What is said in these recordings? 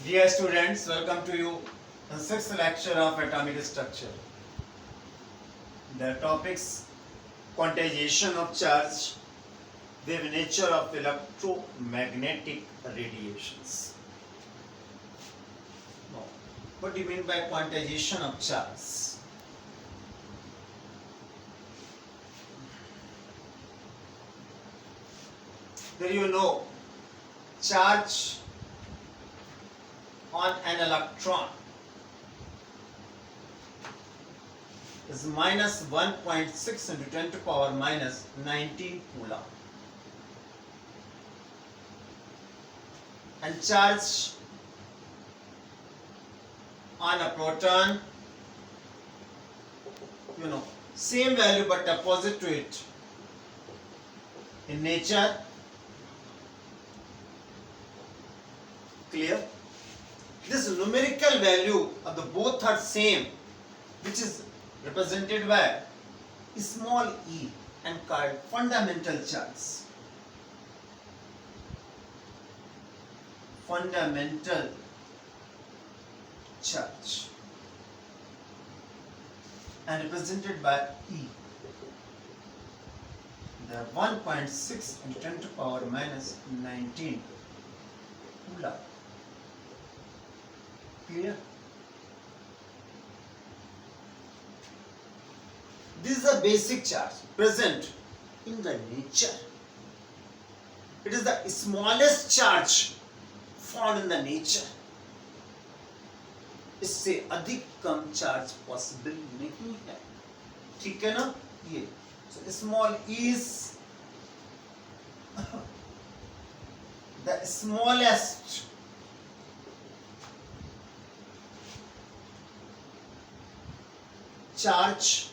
Dear students, welcome to you the sixth lecture of atomic structure. The topics quantization of charge, the nature of electromagnetic radiations. Now, what do you mean by quantization of charge? There you know, charge on an electron is minus 1.6 into 10 to power minus 19 coulomb. And charge on a proton, same value but opposite to it in nature. Clear? This numerical value of the both are same, which is represented by small e and called fundamental charge. Fundamental charge and represented by E. The 1.6 into 10 to power minus 19 coulomb. Clear? This is a basic charge present in the nature. It is the smallest charge found in the nature. इससे अधिक कम charge possible नहीं है. ठीक है ना? ये small is the smallest charge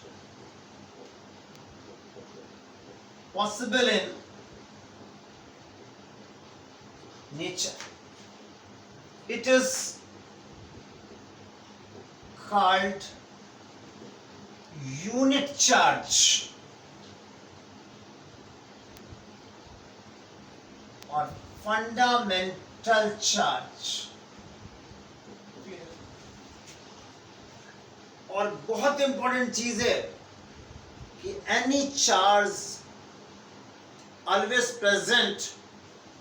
possible in nature. It is called unit charge or fundamental charge. और बहुत इंपॉर्टेंट चीज है कि any charge always present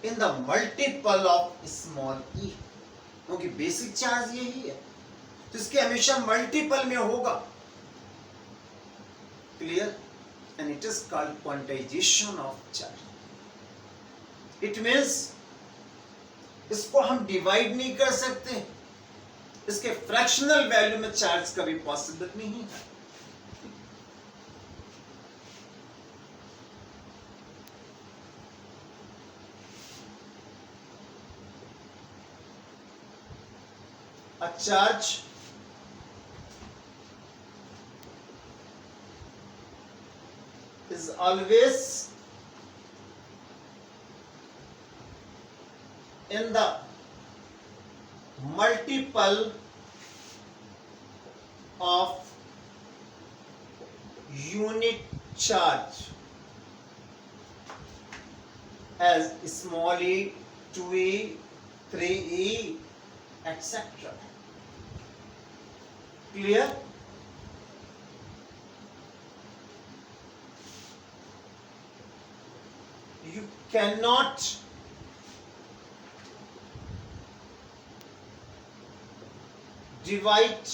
in the multiple of small e, क्योंकि बेसिक चार्ज यही है तो इसके हमेशा मल्टीपल में होगा. Clear? And it is called quantization of charge. It means इसको हम डिवाइड नहीं कर सकते, इसके फ्रैक्शनल वैल्यू में चार्ज कभी पॉसिबल नहीं है. A charge is always in the multiple of unit charge as small e, 2e, 3e, etc. Clear? You cannot divide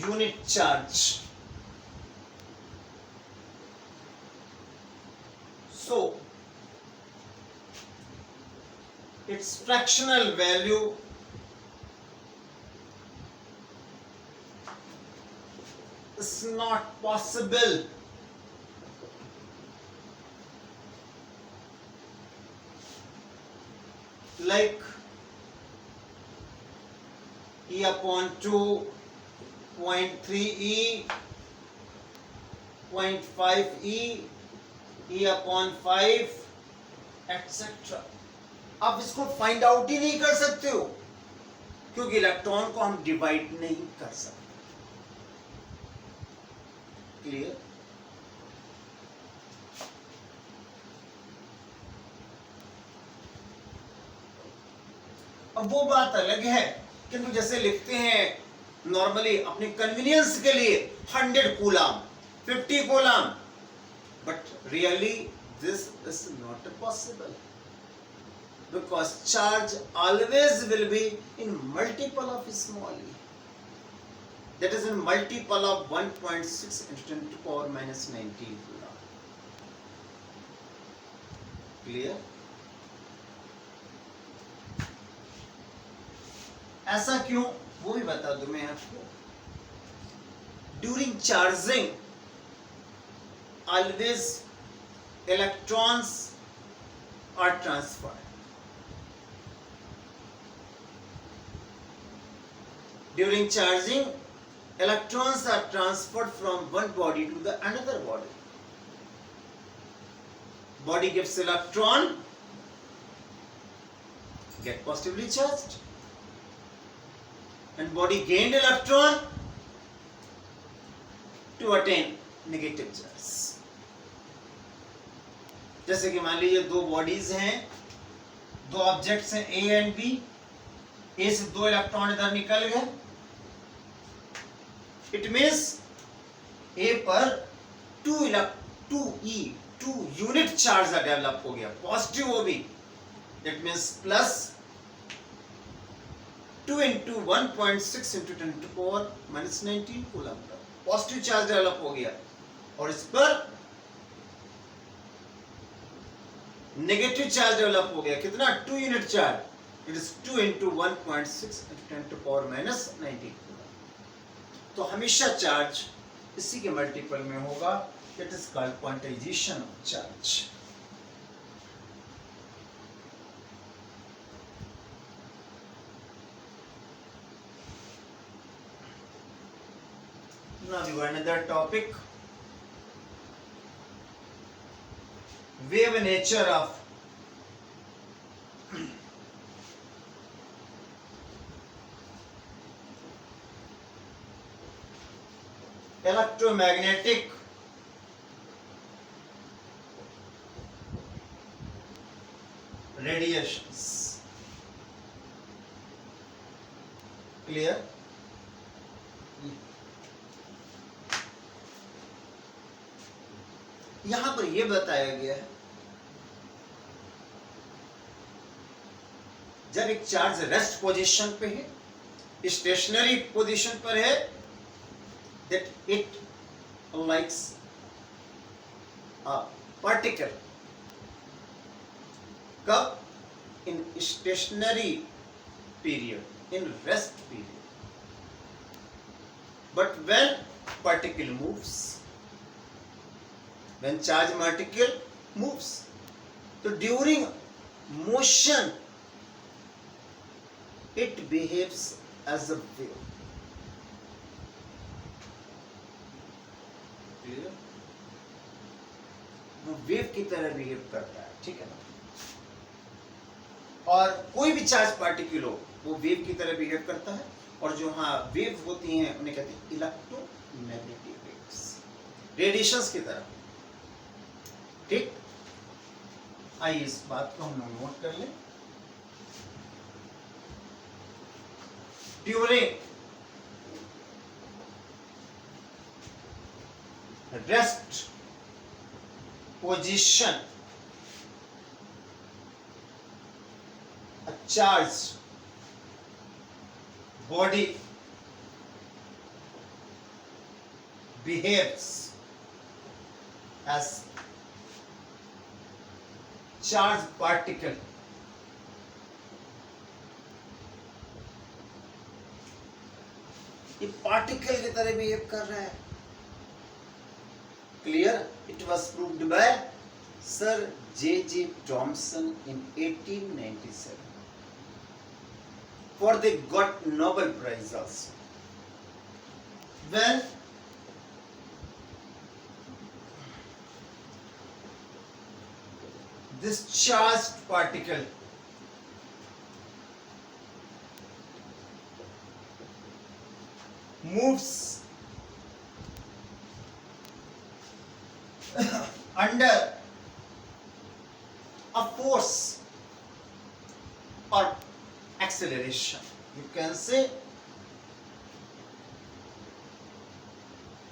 unit charge. So its fractional value is not possible. Like E upon 2, 0.3e, 0.5e, E upon 5, etc. आप इसको find out ही नहीं कर सकते हो क्योंकि electron को हम divide नहीं कर सकते. क्लियर? अब वो बात अलग है, किंतु जैसे लिखते हैं नॉर्मली अपनी कन्वीनियंस के लिए 100 coulomb, 50 coulomb, but really this is not possible because charge always will be in multiple of small e, that is in multiple of 1.6 into 10 to power minus 19 coulomb. Clear? ऐसा क्यों, वो भी बता दूं मैं आपको. During charging always electrons are transferred. During charging, electrons are transferred from one body to the another body. Body gives electron, get positively charged, and body gained electron to attain negative charge. जैसे कि मान लीजिए दो bodies हैं, दो objects हैं A and B, ए से दो इलेक्ट्रॉन इधर निकल गए, इट मींस ए पर 2 यूनिट चार्ज डेवलप हो गया, पॉजिटिव वो भी, it means plus 2 into 1.6 into 10 to power minus 19 coulomb का पॉजिटिव चार्ज डेवलप हो गया, और इस पर नेगेटिव चार्ज डेवलप हो गया, कितना, 2 unit charge, it is 2 into 1.6 into 10 to power minus 19 coulomb. तो हमेशा चार्ज इसी के मल्टीपल में होगा, it is called quantization of charge. Now we go another topic. Wave nature of electromagnetic radiations. Clear? यहां पर यह बताया गया है, जब एक चार्ज रेस्ट पोजीशन पे है, स्टेशनरी पोजीशन पर है, that it likes a particle. कब? In stationary period, in rest period. But when particle moves, when charge particle moves, so during motion it behaves as a wave. Clear? वो wave की तरह behave करता है, ठीक है ना. और कोई भी चार्ज पार्टिकल हो वो वेव की तरह बिहेव करता है, और जो हाँ वेव होती हैं उन्हें कहते हैं इलेक्ट्रोमैग्नेटिक वेव्स, रेडिएशंस की तरह. ठीक, आइए इस बात को हम नोट कर लें. During rest position, a charged body behaves as charged particle. ये पार्टिकल की तरह बिहेव कर रहा है. Clear? It was proved bye sir J.J. Thomson in 1897. For they got Nobel Prize also. When this charged particle moves under a force or acceleration. You can say,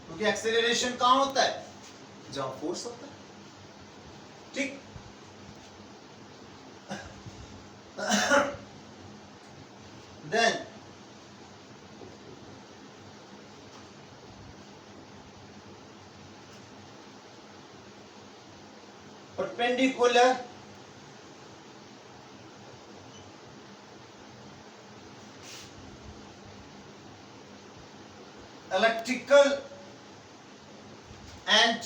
क्योंकि acceleration कहाँ होता है? जहाँ फोर्स होता है, ठीक? Then perpendicular electrical and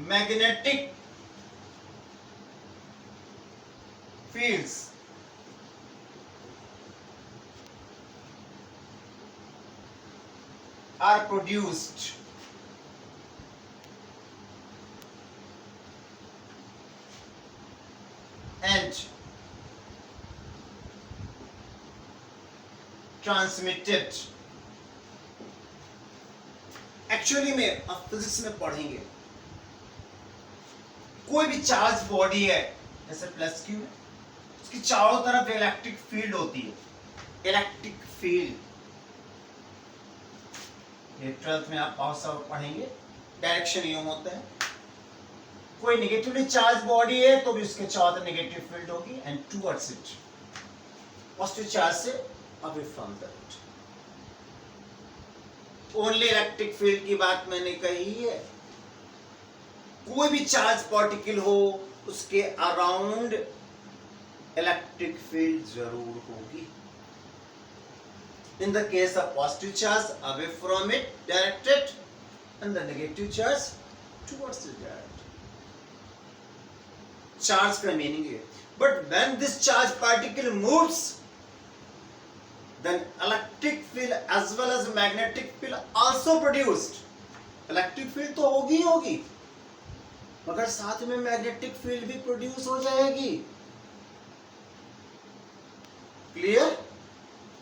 magnetic fields are produced and transmitted. Actually में आप फिजिक्स में पढ़ेंगे, कोई भी चार्ज बॉडी है जैसे प्लस क्यू है, उसकी चारों तरफ इलेक्ट्रिक फील्ड होती है. इलेक्ट्रिक फील्ड ये 12th में आप बहुत सारा पढ़ेंगे. डायरेक्शन यूं होता है, कोई नेगेटिवली चार्ज बॉडी है तो भी उसके चारों तरफ नेगेटिव फील्ड होगी and towards it positive charge से away from that. Only electric field की बात मैंने कही है. कोई भी चार्ज पार्टिकल हो उसके अराउंड इलेक्ट्रिक फील्ड जरूर होगी. In the case of positive charge, away from it, directed, and the negative charge towards it, directed. Charge का meaning है. But when this charge particle moves, then electric field as well as magnetic field also produced. Electric field तो होगी ही होगी, मगर साथ में magnetic field भी produce हो जाएगी. Clear?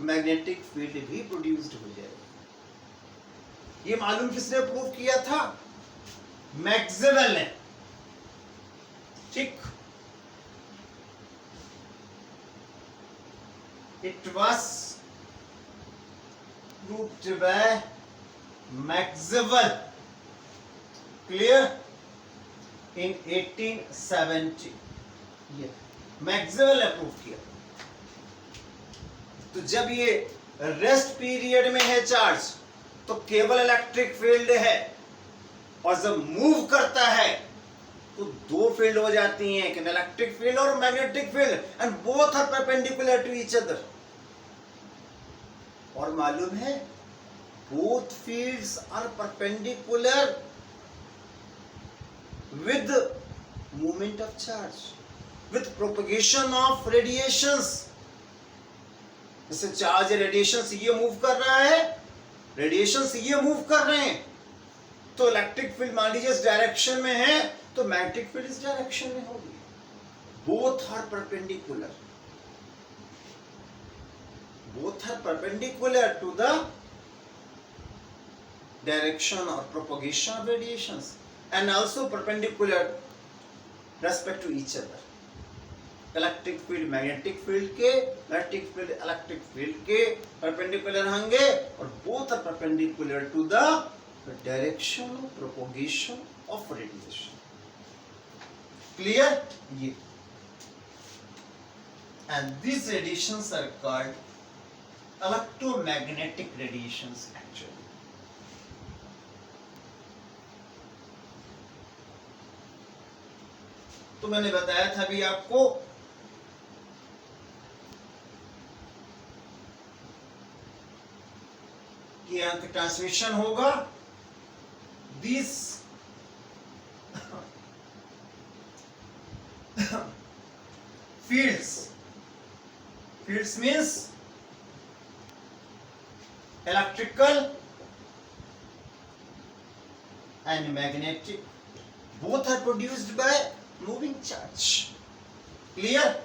मैग्नेटिक फील्ड भी प्रोड्यूस्ड हो जाएगी. ये मालूम किसने प्रूव किया था? मैक्सवेल ने. ठीक, it was proved by Maxwell. Clear? In 1870 ये मैक्सवेल ने प्रूव किया. तो जब ये रेस्ट पीरियड में है चार्ज तो केवल इलेक्ट्रिक फील्ड है, और जब मूव करता है तो दो फील्ड हो जाती हैं, एक इलेक्ट्रिक फील्ड और magnetic field, and both are perpendicular to each other. और मालूम है both fields are perpendicular with movement of charge, with propagation of radiations. जैसे चार्ज रेडिएशन से ये मूव कर रहा है, रेडिएशन से ये मूव कर रहे हैं, तो इलेक्ट्रिक फील्ड मान लीजिए इस डायरेक्शन में है तो मैग्नेटिक फील्ड इस डायरेक्शन में होगी. Both are perpendicular, both are perpendicular to the direction और propagation of radiations and also perpendicular respect to each other. Electric field magnetic field के, मैग्नेटिक फील्ड इलेक्ट्रिक फील्ड के perpendicular होंगे, और both are perpendicular to the direction of propagation of radiation. Clear? ये and this radiations are called electromagnetic radiations. Actually तो मैंने बताया था अभी आपको कि यहाँ का ट्रांसमिशन होगा. This fields means electrical and magnetic, both are produced by moving charge. Clear?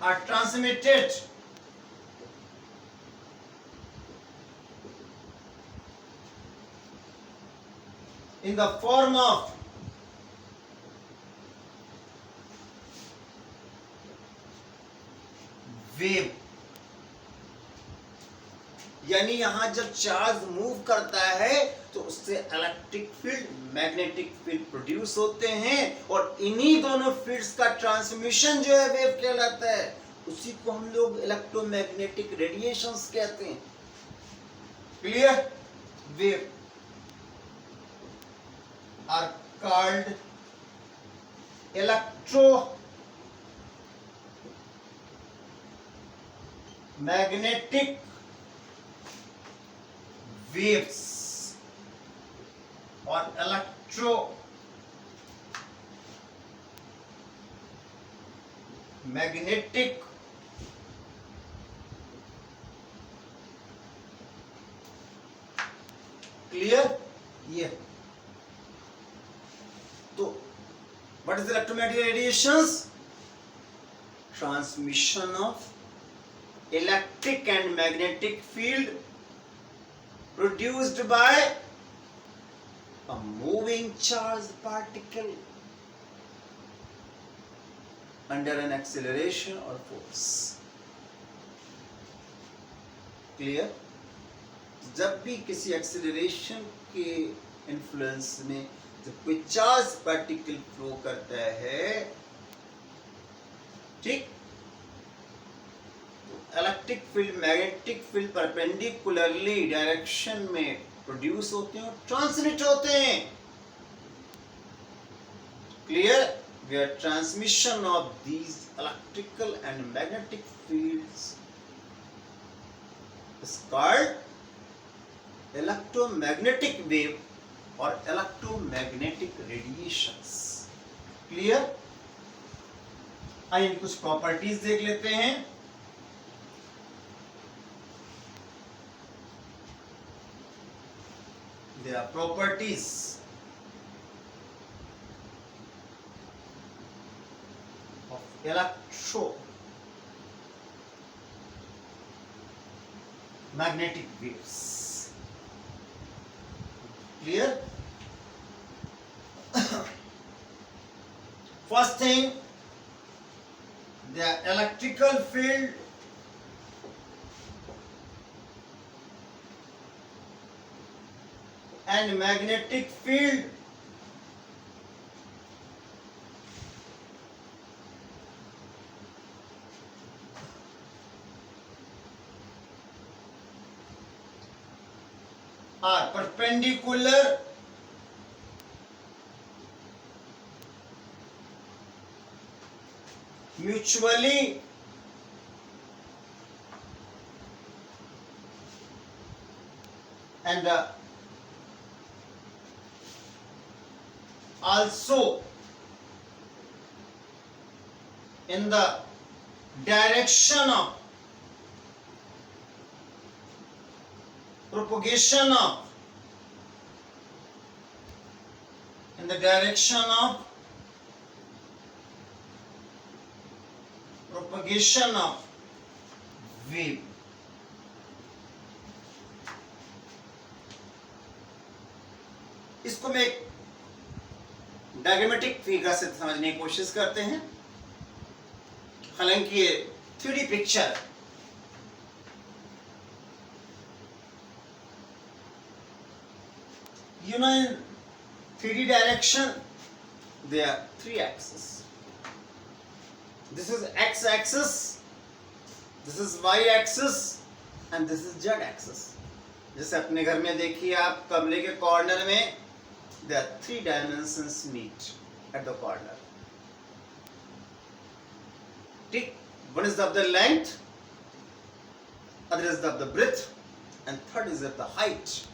Are transmitted in the form of wave, यानी यहां जब चार्ज मूव करता है तो उससे electric field, magnetic field produce होते हैं, और इन्हीं दोनों फील्ड्स का ट्रांसमिशन जो है वेव कहलाता है। उसी को हम लोग इलेक्ट्रोमैग्नेटिक रेडिएशंस कहते हैं। Clear? Wave are called electromagnetic waves or electromagnetic clear? ये तो what is electromagnetic radiations? Transmission of electric and magnetic field produced by a moving charged particle under an acceleration or force. Clear? जब भी किसी acceleration के influence में जब कोई charge particle flow करता है, ठीक, electric field, magnetic field perpendicularly direction में प्रोड्यूस होते हैं और ट्रांसमिट होते हैं। Clear? Where transmission of these electrical and magnetic fields is called electromagnetic wave और इलेक्ट्रोमैग्नेटिक रेडिएशंस। क्लियर? आइए कुछ प्रॉपर्टीज देख लेते हैं। There are properties of electromagnetic waves. Clear? First thing, the electrical field and magnetic field are perpendicular mutually and also in the direction of propagation of, in the direction of propagation of wave. इसको मैं एक diagrammatic figure से समझने की कोशिश करते हैं। हालांकि ये 3D picture in 3D direction there are 3 axes. This is x axis, this is y axis and this is z axis. जैसे अपने घर में देखिए आप कमरे के कॉर्नर में there are 3 dimensions meet at the corner. ठीक, one is of the length, other is of the breadth and third is of the height.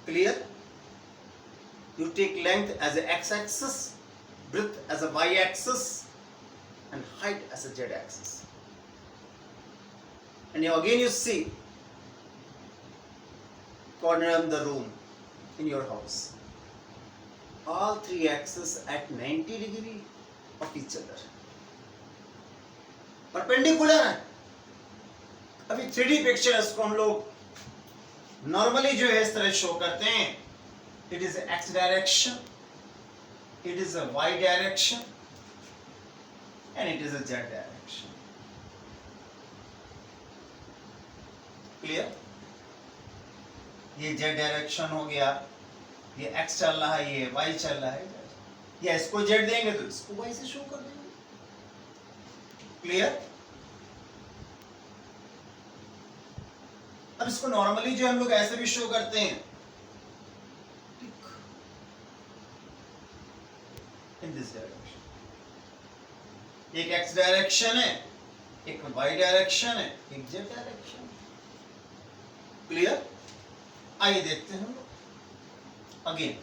Clear? You take length as a x-axis, breadth as a y-axis and height as a z-axis. And now again you see corner of the room in your house. All 3 axes at 90 degree of each other. Perpendicular है। अभी 3D picture इसको हम लोग normally जो है इस तरह show करते हैं। It is x direction, it is a y direction and it is a z direction. Clear? ये जेड डायरेक्शन हो गया, ये एक्स चल रहा है, ये वाई चल रहा है, या इसको जेड देंगे तो इसको वाई से शो कर देंगे। क्लियर? अब इसको नॉर्मली जो हम लोग ऐसे भी शो करते हैं, इन दिस डायरेक्शन, एक एक्स डायरेक्शन है, एक वाई डायरेक्शन है, एक जेड डायरेक्शन। क्लियर? आइए देखते हैं हम लोग again.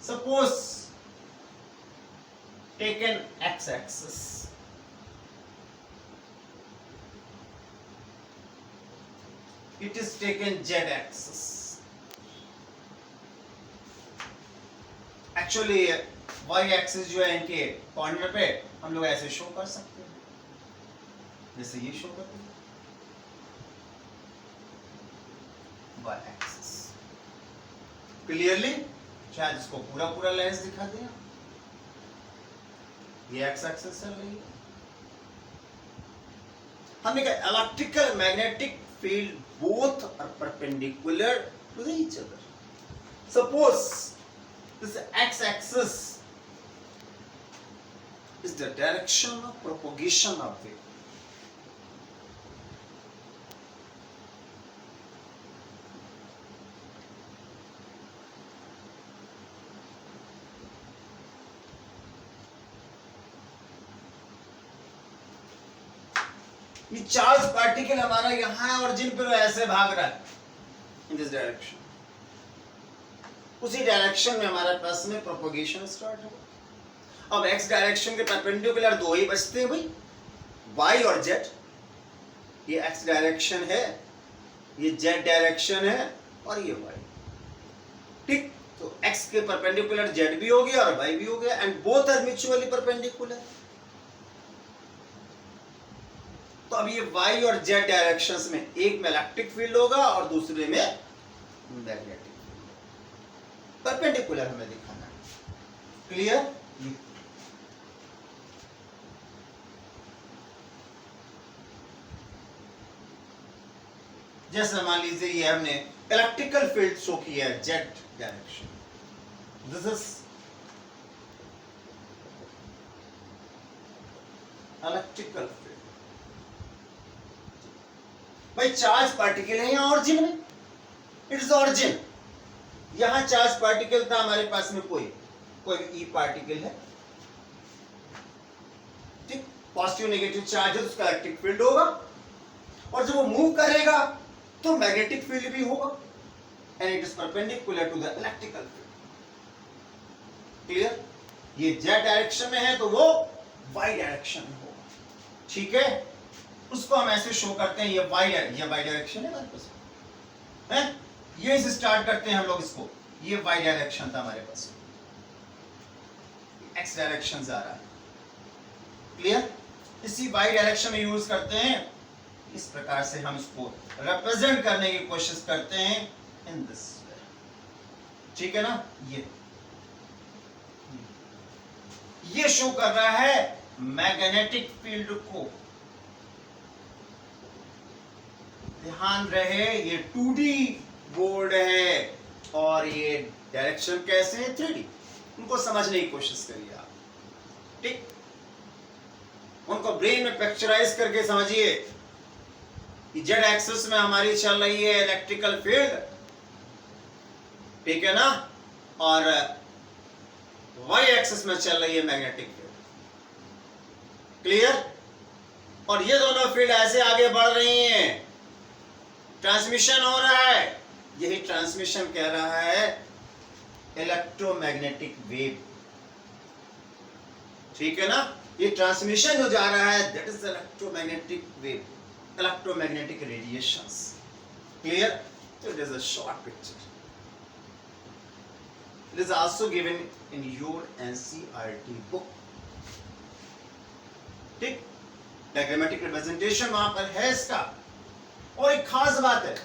Suppose take an X axis, it is taken z axis. Actually y axis जो है इनके कॉर्नर पे हम लोग ऐसे शो कर सकते हैं, जैसे ये शो करते हैं y एक्सिस क्लियरली। शायद इसको पूरा पूरा लेंस दिखा दें, ये x एक्सिस चल रही है। हमने कहा electrical magnetic field both are perpendicular to each other. Suppose this x-axis is the direction of propagation of wave. ये चार्ज पार्टिकल हमारा यहां है और जिन पर ऐसे भाग रहा है इन दिस डायरेक्शन, उसी डायरेक्शन में हमारे पास में प्रोपगेशन स्टार्ट होगा। अब एक्स डायरेक्शन के परपेंडिकुलर दो ही बचते हैं भाई, वाई और जेड। ये एक्स डायरेक्शन है, ये जेड डायरेक्शन है और ये वाई। ठीक, तो एक्स के परपेंडिकुलर जेड भी हो गया और वाई भी हो गया, and both are mutually perpendicular. तो अब ये y और z डायरेक्शंस में एक में इलेक्ट्रिक फील्ड होगा और दूसरे में मैग्नेटिक फील्ड। परपेंडिकुलर हमें दिखाना है। क्लियर? जैसे मान लीजिए ये हमने इलेक्ट्रिकल फील्ड शो किया है z direction, this is electrical field. भाई चार्ज पार्टिकल है यहाँ ऑरिजिन में, इट इज ऑरिजिन। यहां चार्ज पार्टिकल था हमारे पास में, कोई ई पार्टिकल है, ठीक, पॉजिटिव नेगेटिव चार्ज है तो उसका इलेक्ट्रिक फील्ड होगा, और जब वो मूव करेगा तो मैग्नेटिक फील्ड भी होगा, and it is perpendicular to the electrical field. Clear? ये जेड डायरेक्शन में है तो वो वाई डायरेक्शन में होगा। ठीक है, उसको हम ऐसे शो करते हैं, ये वाई डायरेक्शन है हमारे पास है, ये से स्टार्ट करते हैं हम लोग इसको, ये वाई डायरेक्शन था हमारे पास, एक्स डायरेक्शन जा रहा है। क्लियर? इसी वाई डायरेक्शन में यूज करते हैं, इस प्रकार से हम इसको रिप्रेजेंट करने की कोशिश करते हैं इन दिस वे। ठीक है ना? ये शो कर रहा है मैग्नेटिक फील्ड को। ध्यान रहे ये 2D बोर्ड है और ये डायरेक्शन कैसे है 3D, उनको समझने की कोशिश करिए आप। ठीक, उनको ब्रेन में पिक्चराइज करके समझिए कि जेड एक्सिस में हमारी चल रही है इलेक्ट्रिकल फील्ड, ठीक है ना, और वाई एक्सिस में चल रही है मैग्नेटिक फील्ड। क्लियर? और ये दोनों फील्ड ऐसे आगे बढ़ रही हैं, ट्रांसमिशन हो रहा है, यही ट्रांसमिशन कह रहा है इलेक्ट्रोमैग्नेटिक वेव। ठीक है ना? ये ट्रांसमिशन जो जा रहा है that is electromagnetic wave, electromagnetic radiations. Clear? So it is a short picture. It is also given in your NCERT book. ठीक, डायग्रामेटिक रिप्रेजेंटेशन वहां पर है इसका। और एक खास बात है,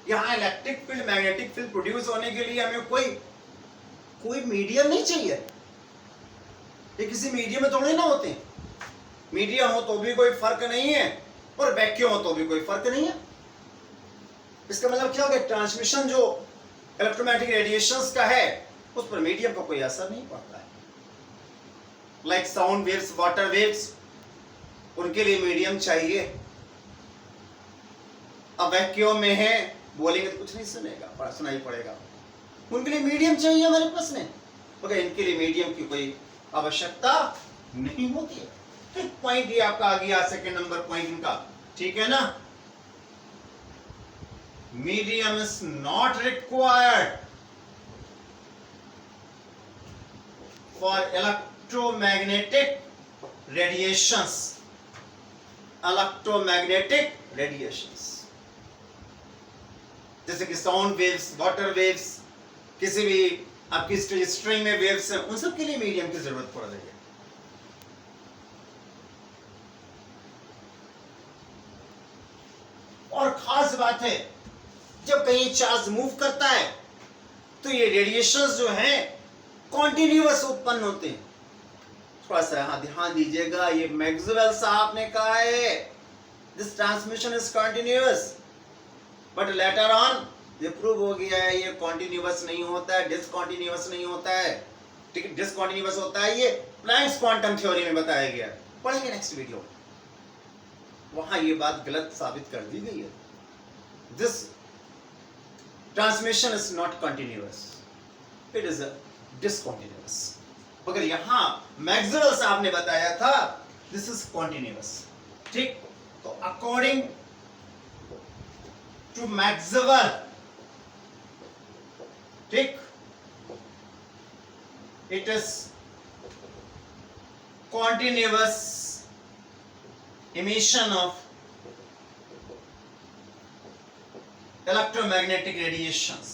यहां electric field magnetic field produce होने के लिए हमें कोई मीडियम नहीं चाहिए। ये किसी मीडियम में थोड़े ना होते हैं, मीडियम हो तो भी कोई फर्क नहीं है, और वैक्यूम हो तो भी कोई फर्क नहीं है। इसका मतलब क्या हो गया, ट्रांसमिशन जो इलेक्ट्रोमैग्नेटिक रेडिएशंस का है उस पर मीडियम का कोई असर नहीं पड़ता है। Like sound waves, water waves, उनके लिए मीडियम चाहिए। अब वैक्यूम में है, बोलेंगे तो कुछ नहीं सुनेगा, सुनाई पड़ेगा, उनके लिए मीडियम चाहिए हमारे पास में, मगर इनके लिए मीडियम की कोई आवश्यकता नहीं होती है। तो पॉइंट ये आपका आ गया, सेकंड नंबर पॉइंट इनका, ठीक है ना। Medium is not required for electromagnetic radiations, electromagnetic radiations, जैसे कि साउंड वेव्स, वाटर वेव्स, किसी भी आपकी स्ट्रिंग में वेव्स हैं, उन सब के लिए मीडियम की जरूरत पड़ रही है। और खास बात है, जब कहीं चार्ज मूव करता है तो ये रेडिएशंस जो हैं कॉन्टिन्यूअस उत्पन्न होते हैं। थोड़ा सा यहां ध्यान दीजिएगा, ये मैक्सवेल साहब ने कहा है this transmission is continuous, but later on ये प्रूव हो गया है ये कॉन्टिन्यूअस नहीं होता है, डिसकॉन्टिन्यूअस नहीं होता है। ठीक है, डिसकॉन्टिन्यूअस होता है, ये प्लैंक्स क्वांटम थ्योरी में बताया गया है, पढ़ेंगे नेक्स्ट वीडियो, वहां ये बात गलत साबित कर दी गई है। This transmission is not continuous, it is discontinuous. मगर यहां मैक्सवेल साहब ने बताया था दिस इज कंटिन्यूअस। ठीक, तो अकॉर्डिंग टू मैक्सवेल, ठीक, it is continuous emission of electromagnetic radiations.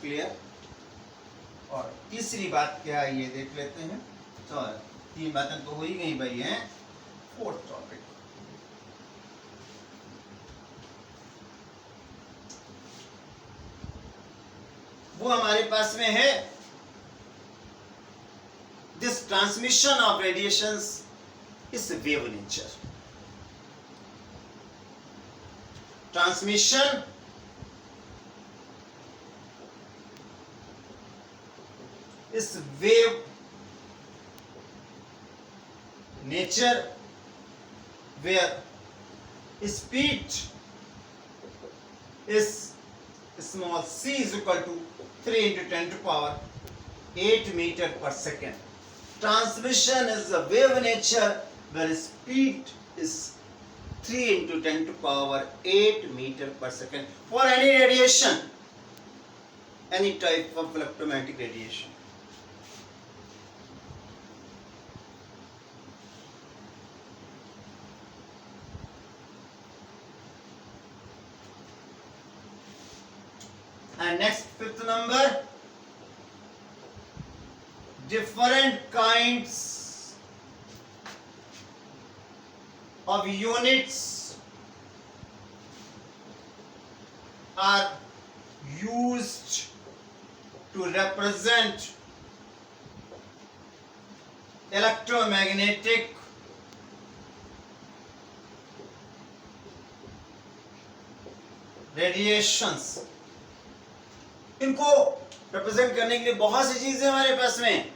Clear? और तीसरी बात क्या है ये देख लेते हैं। तो तीन बातें तो हो ही गई भाई हैं। फोर्थ टॉपिक, वो हमारे पास में है, this transmission of radiations is wave nature. Transmission is wave nature, where speed is small c is equal to 3 into 10 to power 8 meter per second. Transmission is a wave nature where speed is 3 into 10 to power 8 meter per second for any radiation, any type of electromagnetic radiation. And next, fifth number, different kinds of units are used to represent electromagnetic radiations. इनको represent करने के लिए बहुत सी चीजें हमारे पास में,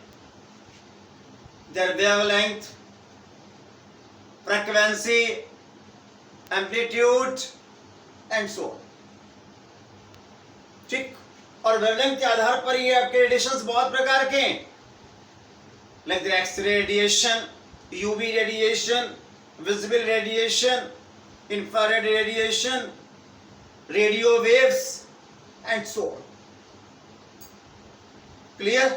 their wavelength, frequency, amplitude and so. ठीक, और वेवलेंथ के आधार पर ये आपके रेडिएशंस बहुत प्रकार के, like x radiation, UV radiation, visible radiation, infrared radiation, radio waves and so. Clear?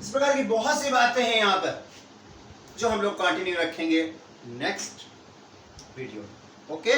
इस प्रकार की बहुत सी बातें हैं यहां पर जो हम लोग कंटिन्यू रखेंगे नेक्स्ट वीडियो। ओके।